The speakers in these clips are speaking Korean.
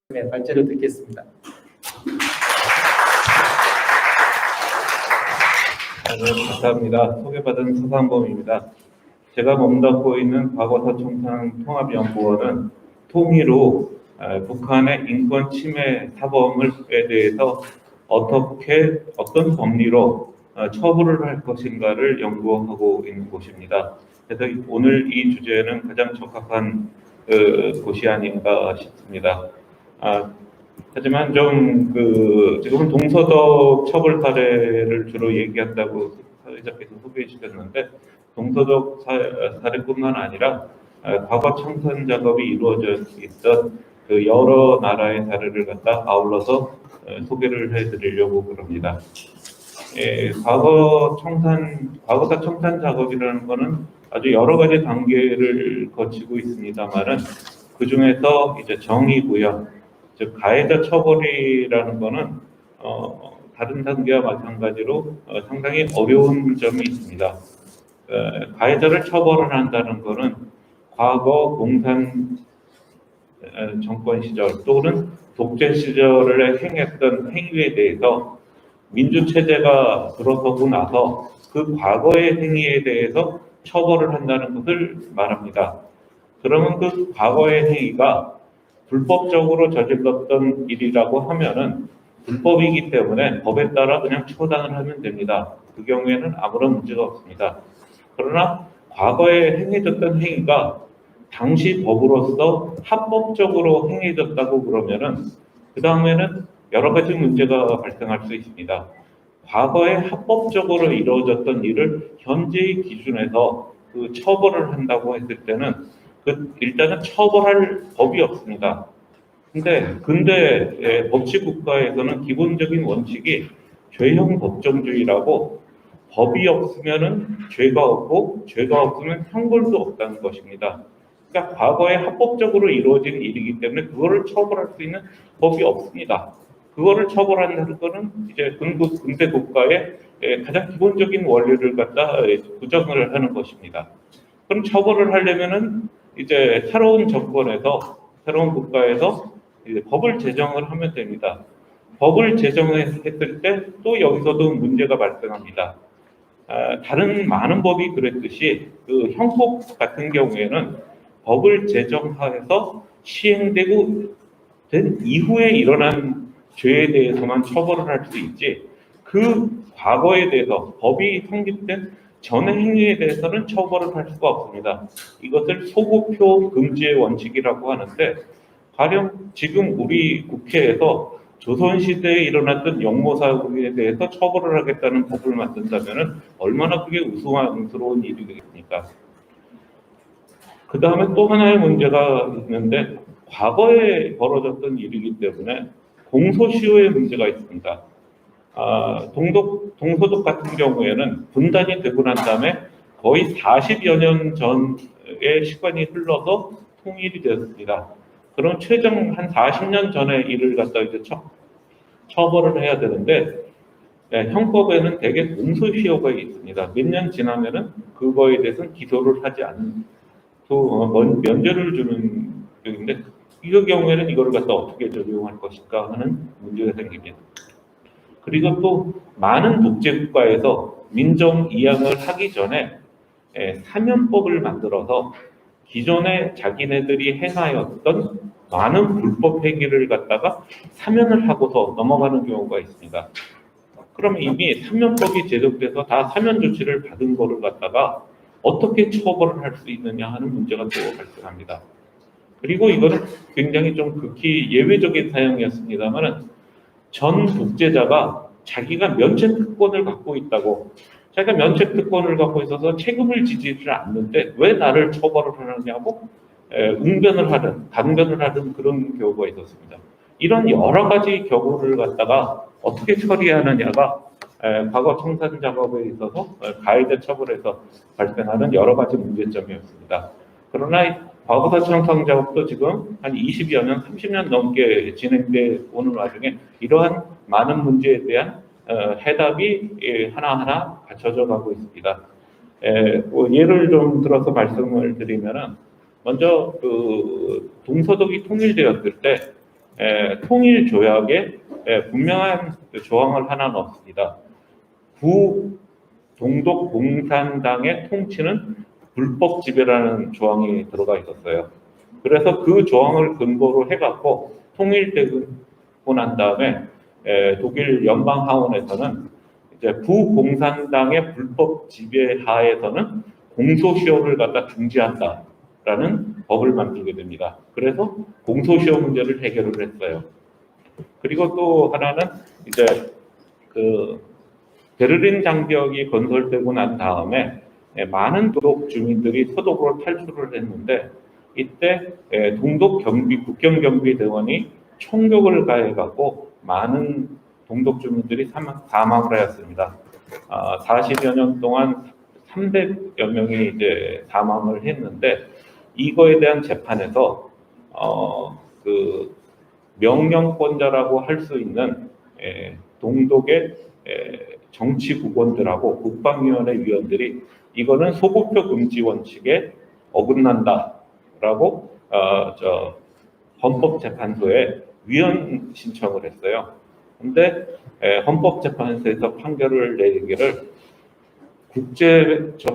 발제를 듣겠습니다. 네, 감사합니다. 소개받은 서상범입니다. 제가 몸담고 있는 과거사 청산 통합연구원은 통일후 북한의 인권 침해 사범에 대해서 어떤 법리로 처벌을 할 것인가를 연구하고 있는 곳입니다. 그래서 오늘 이 주제는 가장 적합한 곳이 아닌가 싶습니다. 하지만 지금은 동서독 처벌 사례를 주로 얘기한다고 사회자께서 소개해 주셨는데, 동서독 사례뿐만 아니라 과거 청산 작업이 이루어져 있던 그 여러 나라의 사례를 갖다 아울러서 소개를 해드리려고 그럽니다. 과거사 청산 작업이라는 것은 아주 여러 가지 단계를 거치고 있습니다만은 그 중에서 이제 정의구현, 즉 가해자 처벌이라는 것은 다른 단계와 마찬가지로 상당히 어려운 점이 있습니다. 가해자를 처벌을 한다는 것은 과거 공산 정권 시절 또는 독재 시절에 행했던 행위에 대해서 민주체제가 들어서고 나서 그 과거의 행위에 대해서 처벌을 한다는 것을 말합니다. 그러면 그 과거의 행위가 불법적으로 저질렀던 일이라고 하면은 불법이기 때문에 법에 따라 그냥 처단을 하면 됩니다. 그 경우에는 아무런 문제가 없습니다. 그러나 과거에 행해졌던 행위가 당시 법으로서 합법적으로 행해졌다고 그러면은 그 다음에는 여러 가지 문제가 발생할 수 있습니다. 과거에 합법적으로 이루어졌던 일을 현재의 기준에서 그 처벌을 한다고 했을 때는 일단은 처벌할 법이 없습니다. 근데 법치 국가에서는 기본적인 원칙이 죄형 법정주의라고, 법이 없으면은 죄가 없고 죄가 없으면 형벌도 없다는 것입니다. 그러니까 과거에 합법적으로 이루어진 일이기 때문에 그거를 처벌할 수 있는 법이 없습니다. 그거를 처벌한다는 것은 이제 근대 국가의 가장 기본적인 원리를 갖다 부정을 하는 것입니다. 그럼 처벌을 하려면은 이제 새로운 새로운 국가에서 이제 법을 제정을 하면 됩니다. 법을 제정했을 때 또 여기서도 문제가 발생합니다. 다른 많은 법이 그랬듯이 그 형법 같은 경우에는 법을 제정해서 시행되고 된 이후에 일어난 죄에 대해서만 처벌을 할 수 있지, 그 과거에 대해서 법이 성립된 전의 행위에 대해서는 처벌을 할 수가 없습니다. 이것을 소급표 금지의 원칙이라고 하는데, 가령 지금 우리 국회에서 조선시대에 일어났던 영모사고에 대해서 처벌을 하겠다는 법을 만든다면 얼마나 그게 우스꽝스러운 일이겠습니까? 그 다음에 또 하나의 문제가 있는데, 과거에 벌어졌던 일이기 때문에 공소시효의 문제가 있습니다. 동서독 같은 경우에는 분단이 되고 난 다음에 거의 40여 년 전의 시간이 흘러서 통일이 되었습니다. 그럼 최종 한 40년 전의 일을 갖다 이제 처벌을 해야 되는데, 형법에는 대개 공소시효가 있습니다. 몇 년 지나면은 그거에 대해서는 기소를 하지 면제를 주는 경우인데, 이 경우에는 이걸 갖다 어떻게 적용할 것일까 하는 문제가 생깁니다. 그리고 또 많은 독재국가에서 민정 이양을 하기 전에 사면법을 만들어서 기존에 자기네들이 행하였던 많은 불법 행위를 갖다가 사면을 하고서 넘어가는 경우가 있습니다. 그러면 이미 사면법이 제정돼서 다 사면 조치를 받은 거를 갖다가 어떻게 처벌을 할 수 있느냐 하는 문제가 또 발생합니다. 그리고 이거는 굉장히 좀 극히 예외적인 사용이었습니다만은, 전 독재자가 자기가 면책특권을 갖고 있다고, 자기가 면책특권을 갖고 있어서 책임을 지지를 않는데 왜 나를 처벌을 하느냐고 응변을 하든 강변을 하든 그런 경우가 있었습니다. 이런 여러 가지 경우를 갖다가 어떻게 처리하느냐가 과거 청산 작업에 있어서 가해자 처벌에서 발생하는 여러 가지 문제점이었습니다. 그러나 과거사 청산 작업도 지금 한 20여 년, 30년 넘게 진행돼 오는 와중에 이러한 많은 문제에 대한 해답이 하나하나 갖춰져 가고 있습니다. 예를 좀 들어서 말씀을 드리면은, 먼저 동서독이 통일되었을 때 통일 조약에 분명한 조항을 하나 넣었습니다. 동독 공산당의 통치는 불법 지배라는 조항이 들어가 있었어요. 그래서 그 조항을 근거로 해갖고 통일되고 난 다음에 독일 연방 하원에서는 이제 부공산당의 불법 지배 하에서는 공소시효를 갖다 중지한다라는 법을 만들게 됩니다. 그래서 공소시효 문제를 해결을 했어요. 그리고 또 하나는 이제 그 베를린 장벽이 건설되고 난 다음에 많은 도독 주민들이 서독으로 탈출을 했는데 이때 동독 경비 국경 경비대원이 총격을 가해갖고 많은 동독 주민들이 사망을 하였습니다. 40여 년 동안 300여 명이 이제 사망을 했는데 이거에 대한 재판에서 그 명령권자라고 할 수 있는 동독의 정치 국원들하고 국방위원회 위원들이 이거는 소급표 금지 원칙에 어긋난다라고 헌법재판소에 위헌 신청을 했어요. 근데 헌법재판소에서 판결을 내리기를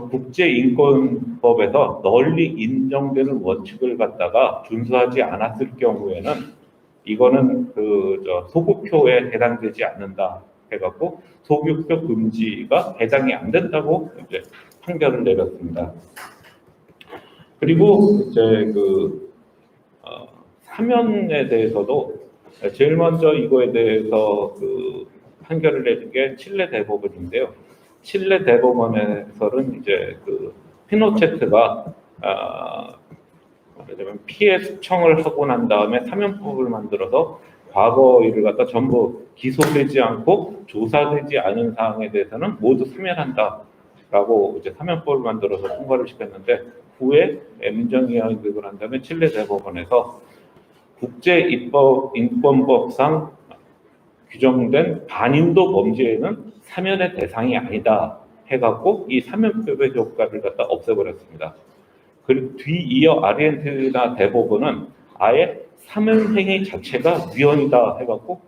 국제인권법에서 널리 인정되는 원칙을 갖다가 준수하지 않았을 경우에는 이거는 소급표에 해당되지 않는다 해갖고 소급표 금지가 해당이 안 된다고 이제 판결을 내렸습니다. 그리고 이제 사면에 대해서도 제일 먼저 이거에 대해서 판결을 내린 게 칠레 대법원인데요. 칠레 대법원에서는 이제 피노체트가 말하자면 피해 숙청을 하고 난 다음에 사면법을 만들어서 과거 일을 갖다 전부 기소되지 않고 조사되지 않은 사항에 대해서는 모두 사면한다라고 이제 사면법을 만들어서 통과를 시켰는데 후에 민정위원회가 되고 난 다음에 칠레 대법원에서 국제인권법상 규정된 반인도 범죄에는 사면의 대상이 아니다 해갖고 이 사면법의 효과를 갖다 없애버렸습니다. 그리고 뒤이어 아르헨티나 대법원은 아예 사면행위 자체가 위헌이다 해갖고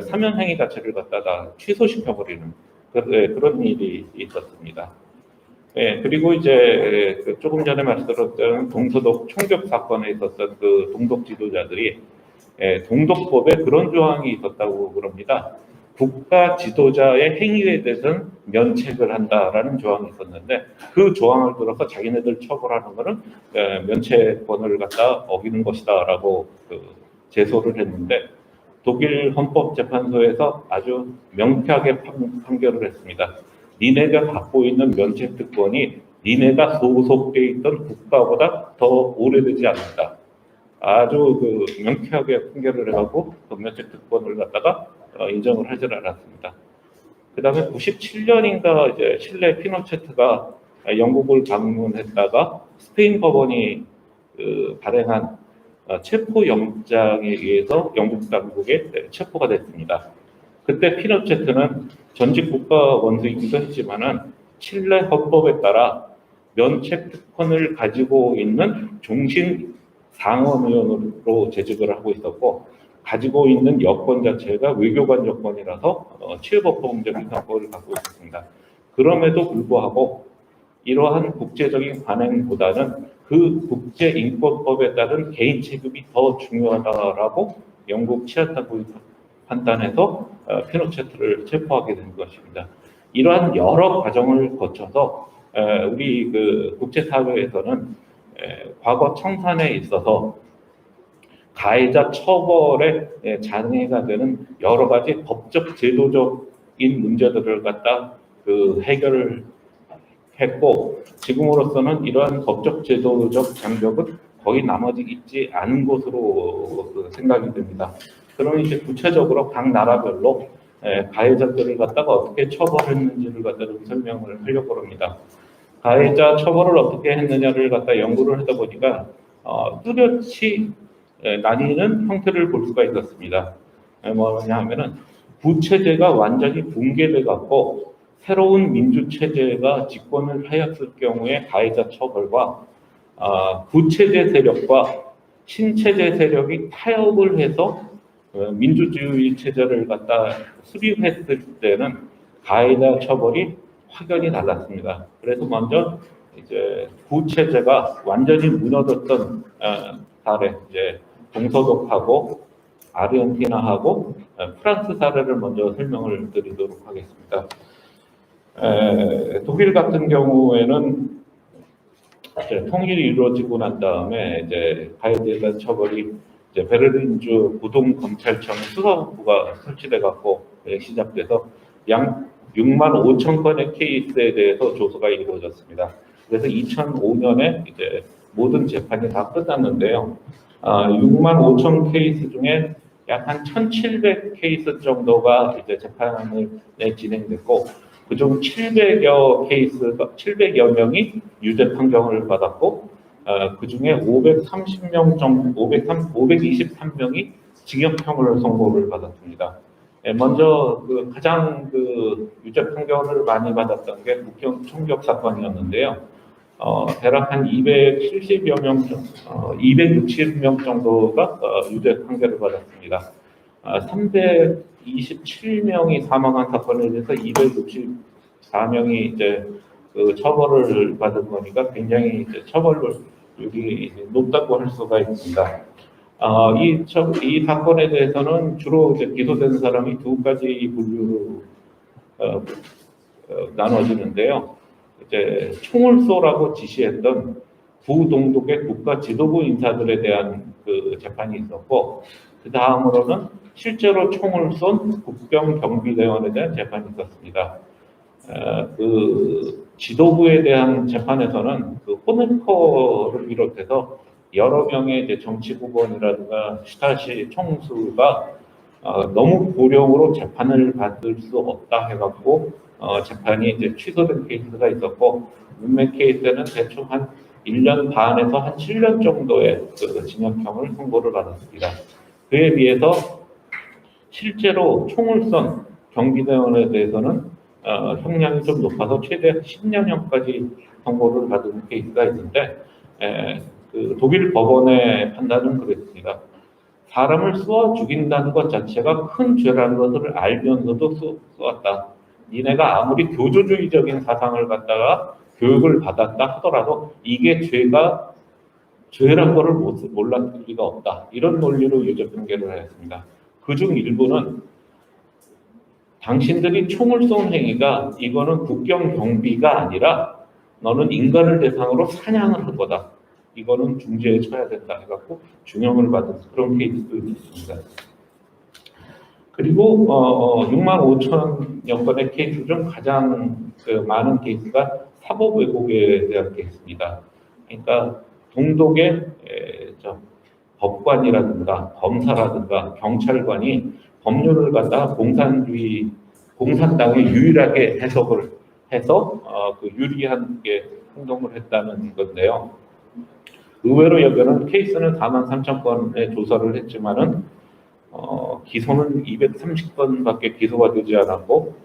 사면행위 자체를 갖다가 취소시켜버리는 그런 일이 있었습니다. 그리고 이제 조금 전에 말씀드렸던 동서독 총격 사건에 있었던 동독 지도자들이 동독법에 그런 조항이 있었다고 그럽니다. 국가 지도자의 행위에 대해서는 면책을 한다라는 조항이 있었는데 그 조항을 들어서 자기네들 처벌하는 것은 면책권을 갖다 어기는 것이다라고 제소를 했는데 독일 헌법재판소에서 아주 명쾌하게 판결을 했습니다. 니네가 갖고 있는 면책 특권이 니네가 소속돼 있던 국가보다 더 오래되지 않는다. 아주 명쾌하게 판결을 해가고 면책 특권을 갖다가 인정을 하지 않았습니다. 그 다음에 97년인가 이제 칠레 피노체트가 영국을 방문했다가 스페인 법원이 발행한 체포 영장에 의해서 영국 당국에 체포가 됐습니다. 그때 피노체트는 전직 국가 원수이기도 했지만은 칠레 헌법에 따라 면책 특권을 가지고 있는 종신 상원의원으로 재직을 하고 있었고 가지고 있는 여건 자체가 외교관 여건이라서 치외법범적인 성격을 갖고 있습니다. 그럼에도 불구하고 이러한 국제적인 관행보다는 그 국제인권법에 따른 개인 책임이 더 중요하다라고 영국 치안당국이 판단해서 피노체트를 체포하게 된 것입니다. 이러한 여러 과정을 거쳐서 우리 국제사회에서는 과거 청산에 있어서 가해자 처벌에 장애가 되는 여러 가지 법적 제도적인 문제들을 갖다 해결을 했고 지금으로서는 이러한 법적 제도적 장벽은 거의 나머지 있지 않은 것으로 생각이 됩니다. 그럼 이제 구체적으로 각 나라별로 가해자들을 갖다가 어떻게 처벌했는지를 갖다 좀 설명을 하려고 합니다. 가해자 처벌을 어떻게 했느냐를 갖다 연구를 하다 보니까 뚜렷이 나뉘는 형태를 볼 수가 있었습니다. 뭐냐 하면은 구체제가 완전히 붕괴돼 갖고 새로운 민주체제가 집권을 하였을 경우에 가해자 처벌과 구체제 세력과 신체제 세력이 타협을 해서 민주주의 체제를 갖다 수립했을 때는 가해자 처벌이 확연히 달랐습니다. 그래서 먼저 이제 구체제가 완전히 무너졌던 사례, 이제 동서독하고 아르헨티나하고 프랑스 사례를 먼저 설명을 드리도록 하겠습니다. 독일 같은 경우에는 이제 통일이 이루어지고 난 다음에 이제 가해자에 대한 처벌이 이제 베를린주 고등검찰청 수사본부가 설치돼 갖고 시작돼서 약 6만 5천 건의 케이스에 대해서 조사가 이루어졌습니다. 그래서 2005년에 이제 모든 재판이 다 끝났는데요. 6만 5천 케이스 중에 약 한 1,700 케이스 정도가 이제 재판을 진행됐고, 그중 700여 케이스가 700여 명이 유죄 판결을 받았고, 그 중에 530명 정도, 523명이 징역형을 선고를 받았습니다. 먼저 가장 유죄 판결을 많이 받았던 게 북경 총격 사건이었는데요. 대략 한 270여 명, 260명 정도가 유죄 판결을 받았습니다. 327명이 사망한 사건에 대해서 264명이 이제 처벌을 받은 거니까 굉장히 이제 처벌률이 높다고 할 수가 있습니다. 이 사건에 대해서는 주로 이제 기소된 사람이 두 가지 분류로 나눠지는데요. 이제 총을 쏘라고 지시했던 부동독의 국가 지도부 인사들에 대한 재판이 있었고, 그 다음으로는 실제로 총을 쏜 국경 경비대원에 대한 재판이 있었습니다. 지도부에 대한 재판에서는 호네커를 비롯해서 여러 명의 이제 정치 구건이라든가 슈타시 총수가 너무 고령으로 재판을 받을 수 없다 해갖고 재판이 이제 취소된 케이스가 있었고, 몇몇 케이스는 대충 한 1년 반에서 한 7년 정도의 징역형을 선고를 받았습니다. 그에 비해서 실제로 총을 쏜 경비대원에 대해서는 형량이 좀 높아서 최대 10년형까지 선고를 받은 케이스가 있는데, 독일 법원의 판단은 그랬습니다. 사람을 쏘아 죽인다는 것 자체가 큰 죄라는 것을 알면서도 쏘았다. 니네가 아무리 교조주의적인 사상을 갖다가 교육을 받았다 하더라도 이게 죄란 거를 몰랐을 리가 없다. 이런 논리로 유죄 판결을 하였습니다. 그중 일부는 당신들이 총을 쏜 행위가 이거는 국경 경비가 아니라 너는 인간을 대상으로 사냥을 한 거다. 이거는 중죄에 처해야 된다 해갖고 중형을 받은 그런 케이스도 있습니다. 그리고 6만 5천여 건의 케이스 중 가장 많은 케이스가 사법 왜곡에 대한 케이스입니다. 그러니까 동독의 법관이라든가 검사라든가 경찰관이 법률을 갖다가 공산당에 유일하게 해석을 해서 유리한 행동을 했다는 건데요. 의외로 여기는 케이스는 4만 3천 건의 조사를 했지만은 기소는 230건밖에 기소가 되지 않았고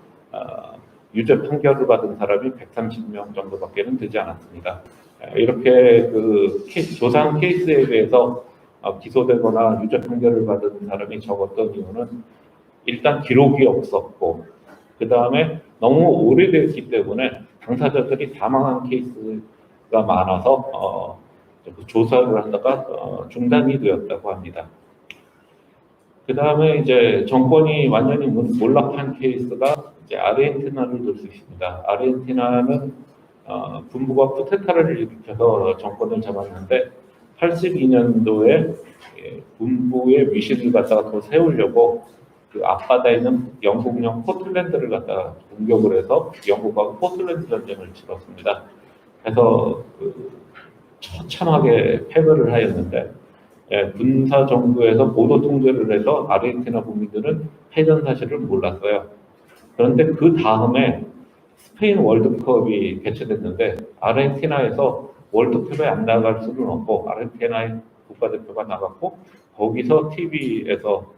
유죄 판결을 받은 사람이 130명 정도밖에는 되지 않았습니다. 이렇게 조사한 케이스에 대해서 기소되거나 유죄 판결을 받은 사람이 적었던 이유는 일단 기록이 없었고, 그 다음에 너무 오래됐기 때문에 당사자들이 사망한 케이스가 많아서 조사를 하다가 중단이 되었다고 합니다. 그 다음에 이제 정권이 완전히 몰락한 케이스가 이제 아르헨티나를 들 수 있습니다. 아르헨티나는 군부가 쿠데타를 일으켜서 정권을 잡았는데 82년도에 군부의 위신을 갖다가 더 세우려고 앞바다에 있는 영국령 포틀랜드를 갖다가 공격을 해서 영국하고 포틀랜드 전쟁을 치렀습니다. 그래서 처참하게 패배를 하였는데 군사 정부에서 보도 통제를 해서 아르헨티나 국민들은 패전 사실을 몰랐어요. 그런데 그 다음에 스페인 월드컵이 개최됐는데 아르헨티나에서 월드컵에 안 나갈 수는 없고 아르헨티나의 국가대표가 나갔고 거기서 TV에서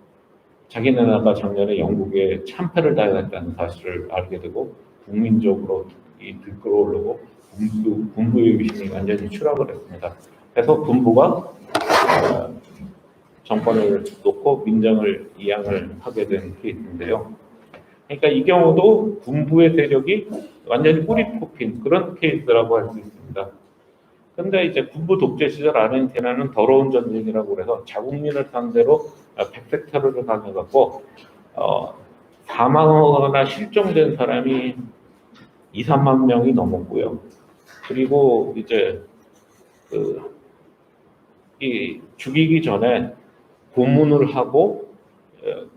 자기네 나라가 작년에 영국에 참패를 당했다는 사실을 알게 되고 국민적으로 들끓어오르고 군부의 위신이 완전히 추락을 했습니다. 그래서 군부가 정권을 놓고 민정을 이양을 하게 된 케이스인데요. 그러니까 이 경우도 군부의 세력이 완전히 뿌리 뽑힌 그런 케이스라고 할 수 있습니다. 근데 이제 군부 독재 시절 아르헨티나는 더러운 전쟁이라고 그래서 자국민을 상대로 백색 테러를 당해갖고 사망하거나 실종된 사람이 2, 3만 명이 넘었고요. 그리고 이제 이 죽이기 전에 고문을 하고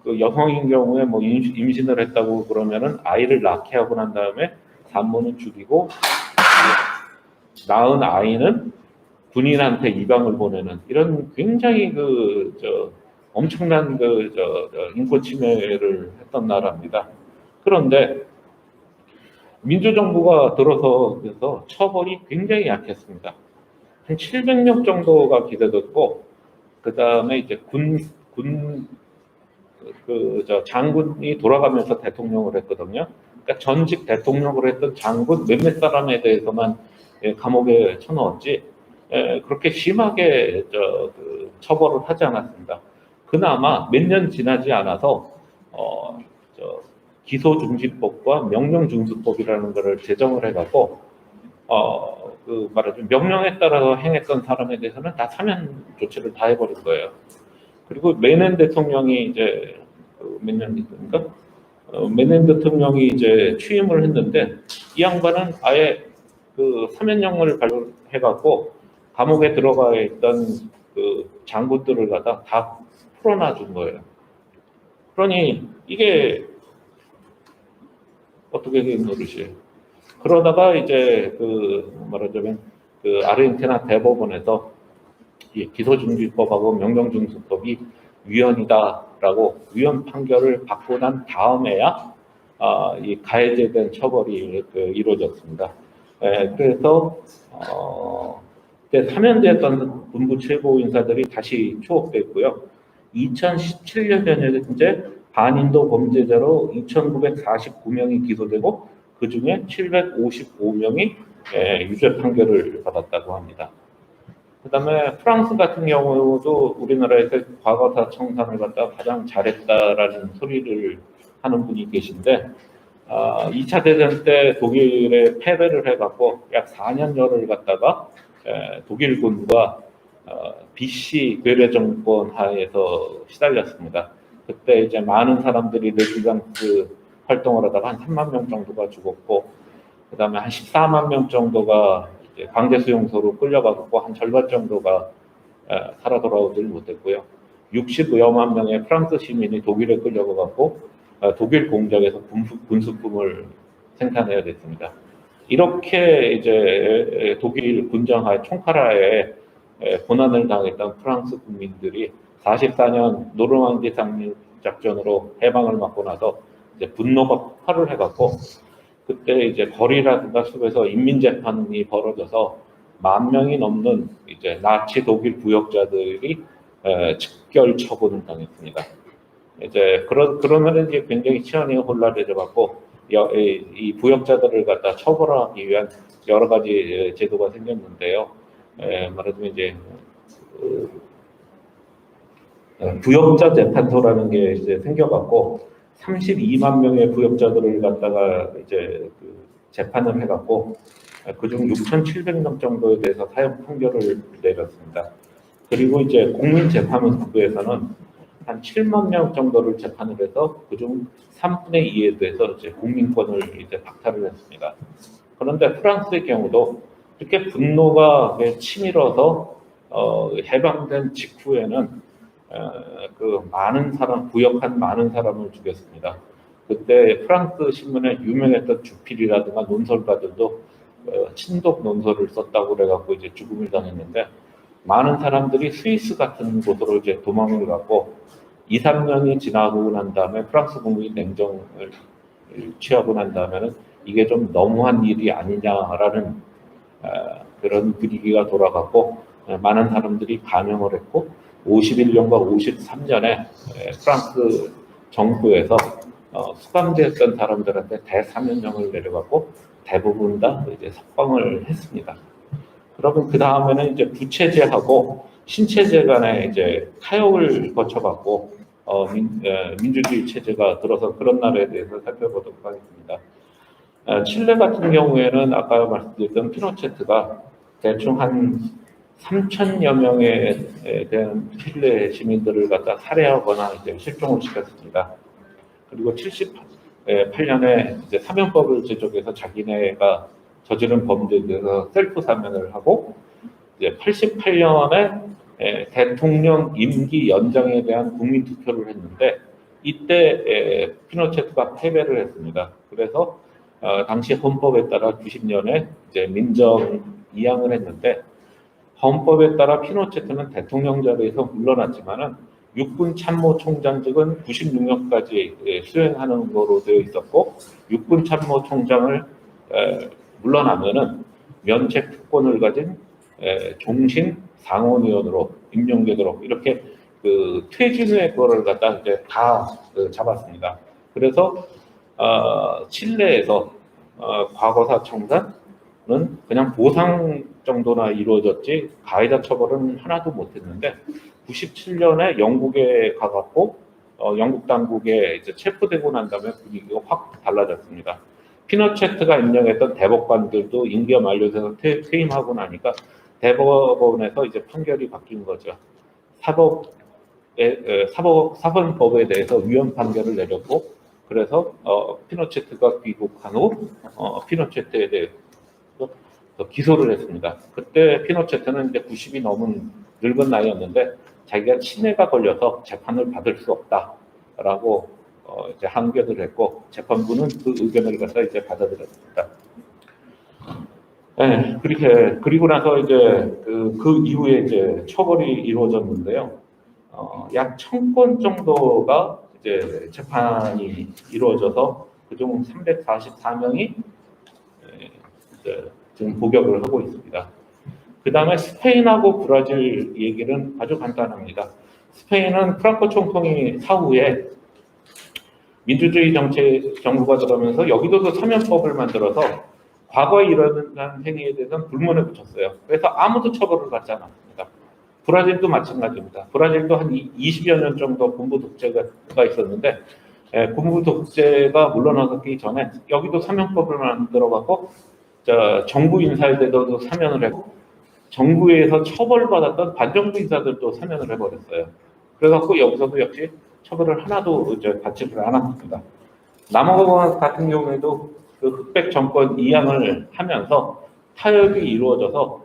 그 여성인 경우에 뭐 임신을 했다고 그러면은 아이를 낳게 하고 난 다음에 산모는 죽이고 낳은 아이는 군인한테 이방을 보내는 이런 굉장히 엄청난 인권 침해를 했던 나라입니다. 그런데 민주정부가 들어서 그래서 처벌이 굉장히 약했습니다. 한 700명 정도가 기대됐고, 그 다음에 이제 장군이 돌아가면서 대통령을 했거든요. 그러니까 전직 대통령을 했던 장군 몇몇 사람에 대해서만 감옥에 쳐넣었지, 그렇게 심하게 처벌을 하지 않았습니다. 그나마 몇 년 지나지 않아서 기소중지법과 명령중수법이라는 것을 제정을 해갖고 말하자면 명령에 따라서 행했던 사람에 대해서는 다 사면 조치를 다 해버린 거예요. 그리고 메넨 대통령이 이제 몇 년입니까? 메넨 대통령이 이제 취임을 했는데 이 양반은 아예 그 사면령을 발표해갖고 감옥에 들어가 있던 그 장군들을 갖다 다 풀어놔 준 거예요. 그러니 이게 어떻게 된 노릇이에요? 그러다가 이제 말하자면 아르헨티나 대법원에서 이 기소중지법하고 명령중수법이 위헌이다라고 위헌 판결을 받고 난 다음에야 이 가해제된 처벌이 이루어졌습니다. 그래서 그때 사면됐던 군부 최고 인사들이 다시 추억됐고요. 2017년에 이제 반인도 범죄자로 2,949명이 기소되고 그 중에 755명이 유죄 판결을 받았다고 합니다. 그 다음에 프랑스 같은 경우도 우리나라에서 과거사 청산을 갖다 가장 잘했다라는 소리를 하는 분이 계신데 2차 대전 때 독일에 패배를 해갖고 약 4년여를 갖다가 독일 군부가 BC 괴뢰 정권 하에서 시달렸습니다. 그때 이제 많은 사람들이 레지던스 활동을 하다가 한 3만 명 정도가 죽었고, 그 다음에 한 14만 명 정도가 이제 강제 수용소로 끌려가고 한 절반 정도가 살아 돌아오질 못했고요. 60여만 명의 프랑스 시민이 독일에 끌려가고 독일 공장에서 군수품을 생산해야 됐습니다. 이렇게 이제 독일 군정하에 총칼하에 고난을 당했던 프랑스 국민들이 44년 노르망디 상륙 작전으로 해방을 맞고 나서 이제 분노가 폭발을 해갖고 그때 이제 거리라든가 숲에서 인민재판이 벌어져서 10,000명이 넘는 이제 나치 독일 부역자들이 즉결 처분을 당했습니다. 이제 그러면 이제 굉장히 치안이 혼란해져갖고 이 부역자들을 갖다 처벌하기 위한 여러 가지 제도가 생겼는데요. 말하자면 이제 부역자 재판소라는 게 이제 생겨갖고 32만 명의 부역자들을 갖다가 이제 재판을 해갖고 그중 6,700명 정도에 대해서 사형 판결을 내렸습니다. 그리고 이제 국민재판부에서는 한 7만 명 정도를 재판을 해서 그중 3분의 2에 대해서 이제 국민권을 이제 박탈을 했습니다. 그런데 프랑스의 경우도 이렇게 분노가 치밀어서 해방된 직후에는 많은 사람, 부역한 많은 사람을 죽였습니다. 그때 프랑스 신문에 유명했던 주필이라든가 논설가들도 친독 논설을 썼다고 그래갖고 이제 죽음을 당했는데 많은 사람들이 스위스 같은 곳으로 이제 도망을 가고 2, 3년이 지나고 난 다음에 프랑스 국민이 냉정을 취하고 난 다음에는 이게 좀 너무한 일이 아니냐라는 그런 분위기가 돌아갔고 많은 사람들이 감형을 했고 51년과 53년에 프랑스 정부에서 수감됐던 사람들한테 대사면령을 내려갖고 대부분 다 이제 석방을 했습니다. 그러면 그 다음에는 이제 부채제하고 신체제 간의 이제 타협을 거쳐갖고 민주주의 체제가 들어서 그런 나라에 대해서 살펴보도록 하겠습니다. 칠레 같은 경우에는 아까 말씀드렸던 피노체트가 대충 한 3천여 명에 대한 칠레 시민들을 갖다 살해하거나 이제 실종을 시켰습니다. 그리고 78년에 이제 사면법을 제정해서 자기네가 저지른 범죄에 대해서 셀프 사면을 하고 이제 88년에 대통령 임기 연장에 대한 국민 투표를 했는데 이때 피노체트가 패배를 했습니다. 그래서 당시 헌법에 따라 90년에 이제 민정 이양을 했는데 헌법에 따라 피노체트는 대통령 자리에서 물러났지만은 육군 참모총장직은 96년까지 수행하는 거로 되어 있었고 육군 참모총장을 물러나면은 면책 특권을 가진 종신 상원의원으로 임명되도록 이렇게 그 퇴진 후에 그거를 갖다 이제 다 잡았습니다. 그래서 칠레에서 과거사 청산은 그냥 보상 정도나 이루어졌지 가해자 처벌은 하나도 못했는데 97년에 영국에 가갖고 영국 당국에 이제 체포되고 난 다음에 분위기가 확 달라졌습니다. 피노체트가 임명했던 대법관들도 임기가 만료돼서 퇴임하고 나니까 대법원에서 이제 판결이 바뀐 거죠. 사법법에 대해서 위헌 판결을 내렸고 그래서 피노체트가 귀국한 후 피노체트에 대해서 기소를 했습니다. 그때 피노체트는 이제 90이 넘은 늙은 나이였는데 자기가 치매가 걸려서 재판을 받을 수 없다라고 이제 항변을 했고 재판부는 그 의견을 갖다 이제 받아들였습니다. 네, 그리고 나서 이제 그 이후에 이제 처벌이 이루어졌는데요. 약 1000건 정도가 이제 재판이 이루어져서 그중 344명이 이제 지금 복역을 하고 있습니다. 그 다음에 스페인하고 브라질 얘기는 아주 간단합니다. 스페인은 프랑코 총통이 사후에 민주주의 정부가 들어오면서 여기도 사면법을 만들어서 과거에 일어난 행위에 대해서는 불문에 붙였어요. 그래서 아무도 처벌을 받지 않았습니다. 브라질도 마찬가지입니다. 브라질도 한 20여 년 정도 군부 독재가 있었는데 군부 독재가 물러나기 전에 여기도 사면법을 만들어갖고 정부 인사에 대해서도 사면을 했고 정부에서 처벌받았던 반정부 인사들도 사면을 해버렸어요. 그래갖고 여기서도 역시 처벌을 하나도 이제 받지를 않았습니다. 남아공 같은 경우에도 그 흑백 정권 이양을 하면서 타협이 이루어져서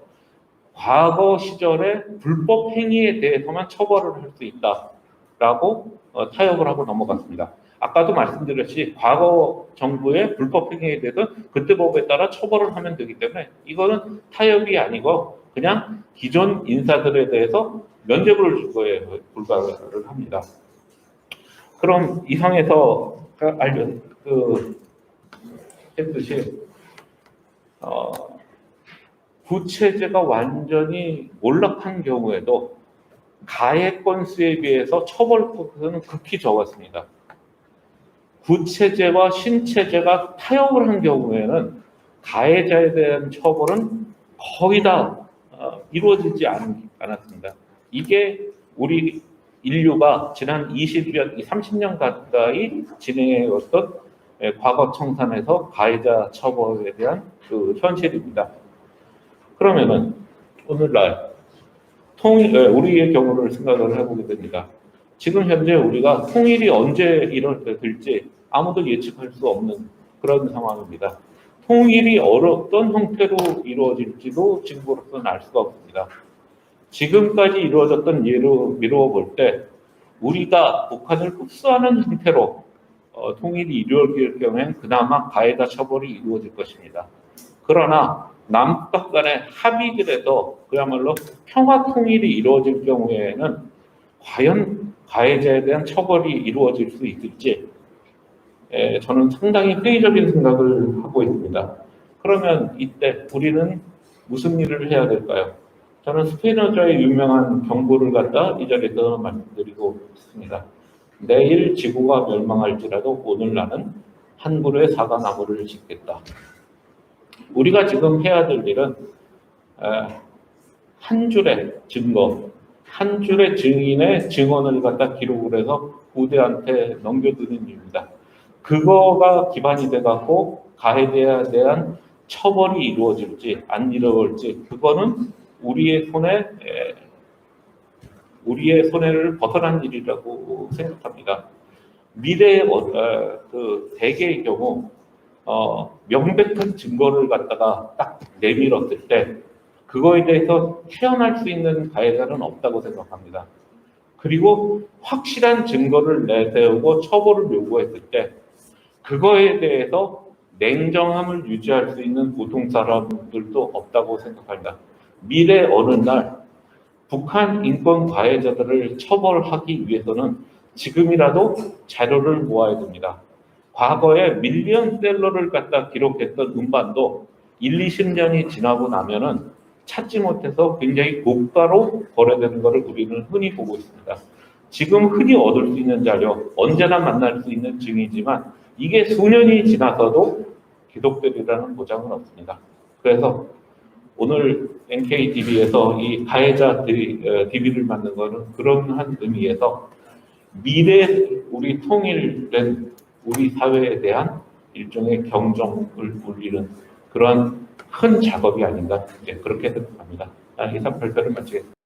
과거 시절의 불법 행위에 대해서만 처벌을 할 수 있다라고 타협을 하고 넘어갔습니다. 아까도 말씀드렸듯이 과거 정부의 불법 행위에 대해서 그때 법에 따라 처벌을 하면 되기 때문에 이거는 타협이 아니고 그냥 기존 인사들에 대해서 면죄부를 줄 거에 불과를 합니다. 그럼 이상에서 했듯이 구체제가 완전히 몰락한 경우에도 가해 건수에 비해서 처벌 건수는 극히 적었습니다. 구체제와 신체제가 타협을 한 경우에는 가해자에 대한 처벌은 거의 다 이루어지지 않았습니다. 이게 우리 인류가 지난 30년 가까이 진행해왔던 과거 청산에서 가해자 처벌에 대한 그 현실입니다. 그러면은 오늘날 우리의 경우를 생각을 해보게 됩니다. 지금 현재 우리가 통일이 언제 일어날지 아무도 예측할 수 없는 그런 상황입니다. 통일이 어떤 형태로 이루어질지도 지금으로서는 알 수가 없습니다. 지금까지 이루어졌던 예로 미루어 볼 때 우리가 북한을 흡수하는 형태로 통일이 이루어질 경우에는 그나마 가해자 처벌이 이루어질 것입니다. 그러나 남북 간의 합의들에서 그야말로 평화 통일이 이루어질 경우에는 과연 가해자에 대한 처벌이 이루어질 수 있을지 저는 상당히 회의적인 생각을 하고 있습니다. 그러면 이때 우리는 무슨 일을 해야 될까요? 저는 스페인어자의 유명한 경고를 갖다 이 자리에서 말씀드리고 싶습니다. 내일 지구가 멸망할지라도 오늘 나는 한 그루의 사과나무를 심겠다. 우리가 지금 해야 될 일은 한 줄의 증거, 한 줄의 증인의 증언을 갖다 기록을 해서 후대한테 넘겨두는 일입니다. 그거가 기반이 돼갖고 가해자에 대한 처벌이 이루어질지 안 이루어질지 그거는 우리의 손해를 벗어난 일이라고 생각합니다. 미래의 그 대개의 경우 명백한 증거를 갖다가 딱 내밀었을 때 그거에 대해서 태어날 수 있는 가해자는 없다고 생각합니다. 그리고 확실한 증거를 내세우고 처벌을 요구했을 때 그거에 대해서 냉정함을 유지할 수 있는 보통 사람들도 없다고 생각합니다. 미래 어느 날 북한 인권 가해자들을 처벌하기 위해서는 지금이라도 자료를 모아야 됩니다. 과거에 밀리언셀러를 갖다 기록했던 음반도 1, 20년이 지나고 나면은 찾지 못해서 굉장히 고가로 거래되는 것을 우리는 흔히 보고 있습니다. 지금 흔히 얻을 수 있는 자료, 언제나 만날 수 있는 증이지만 이게 수년이 지나서도 기록되리라는 보장은 없습니다. 그래서 오늘 NKTV에서 이 가해자 DB를 만든 것은 그런 한 의미에서 미래 우리 통일된 우리 사회에 대한 일종의 경종을 울리는 그러한 큰 작업이 아닌가 그렇게 생각합니다. 이상 발표를 마치겠습니다.